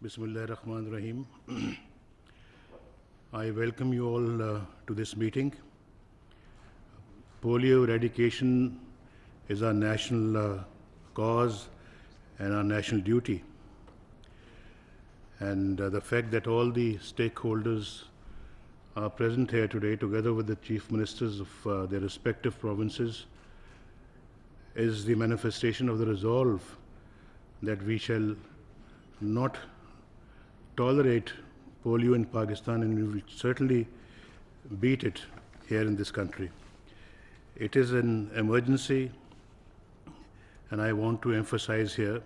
Bismillah ar-Rahman rahim. I welcome you all to this meeting. Polio eradication is our national cause and our national duty. And the fact that all the stakeholders are present here today, together with the chief ministers of their respective provinces, is the manifestation of the resolve that we shall not tolerate polio in Pakistan, and we will certainly beat it here in this country. It is an emergency, and I want to emphasize here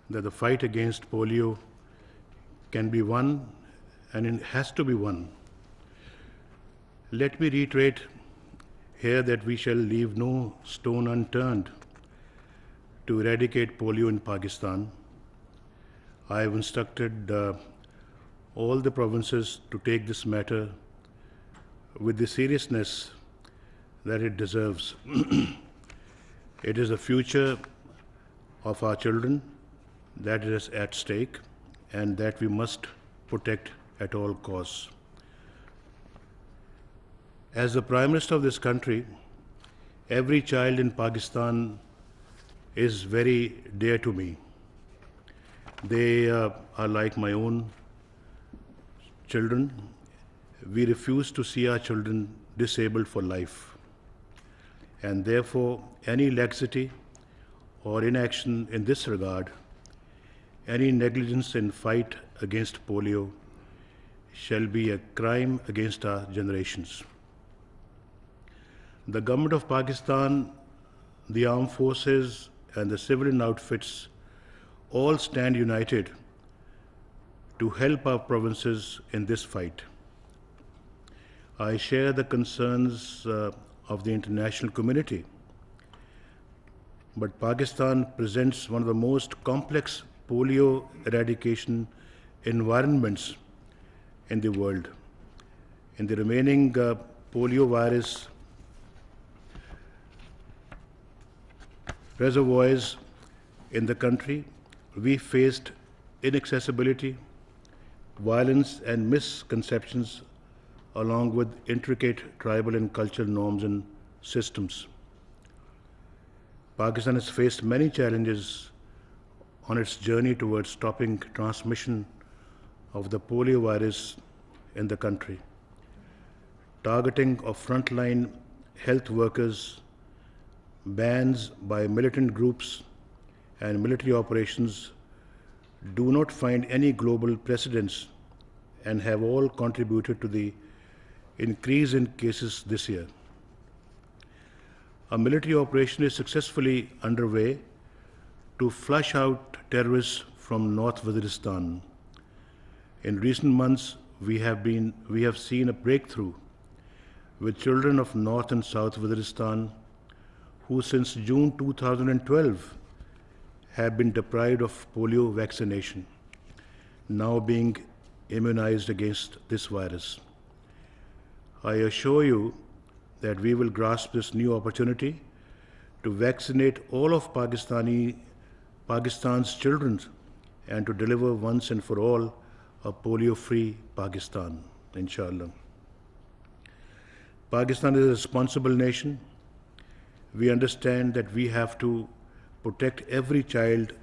that the fight against polio can be won, and it has to be won. Let me reiterate here that we shall leave no stone unturned to eradicate polio in Pakistan. I have instructed all the provinces to take this matter with the seriousness that it deserves. It is the future of our children that is at stake and that we must protect at all costs. As the Prime Minister of this country, every child in Pakistan is very dear to me. They are like my own children. We refuse to see our children disabled for life. And therefore, any laxity or inaction in this regard, any negligence in fight against polio, shall be a crime against our generations. The government of Pakistan, the armed forces, and the civilian outfits all stand united to help our provinces in this fight. I share the concerns of the international community, but Pakistan presents one of the most complex polio eradication environments in the world. In the remaining polio virus reservoirs in the country, we faced inaccessibility, violence, and misconceptions, along with intricate tribal and cultural norms and systems. Pakistan has faced many challenges on its journey towards stopping transmission of the polio virus in the country. Targeting of frontline health workers, bans by militant groups, and military operations do not find any global precedents and have all contributed to the increase in cases this year. A military operation is successfully underway to flush out terrorists from North Waziristan. In recent months, we have seen a breakthrough with children of North and South Waziristan who since June 2012 have been deprived of polio vaccination, now being immunized against this virus. I assure you that we will grasp this new opportunity to vaccinate all of Pakistan's children and to deliver once and for all a polio-free Pakistan, inshallah. Pakistan is a responsible nation. We understand that we have to protect every child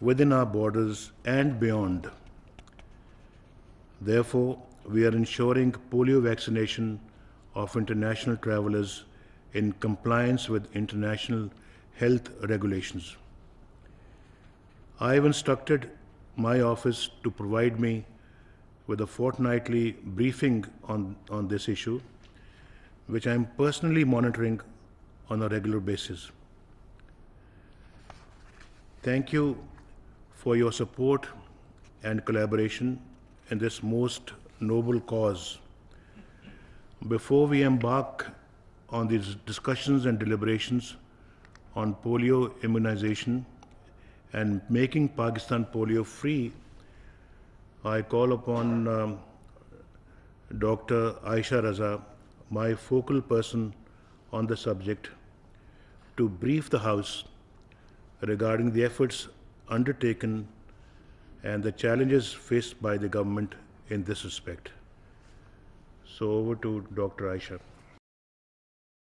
within our borders and beyond. Therefore, we are ensuring polio vaccination of international travelers in compliance with international health regulations. I have instructed my office to provide me with a fortnightly briefing on this issue, which I am personally monitoring on a regular basis. Thank you for your support and collaboration in this most noble cause. Before we embark on these discussions and deliberations on polio immunization and making Pakistan polio free, I call upon Dr. Aisha Raza, my focal person on the subject, to brief the House regarding the efforts undertaken and the challenges faced by the government in this respect. So over to Dr. Aisha.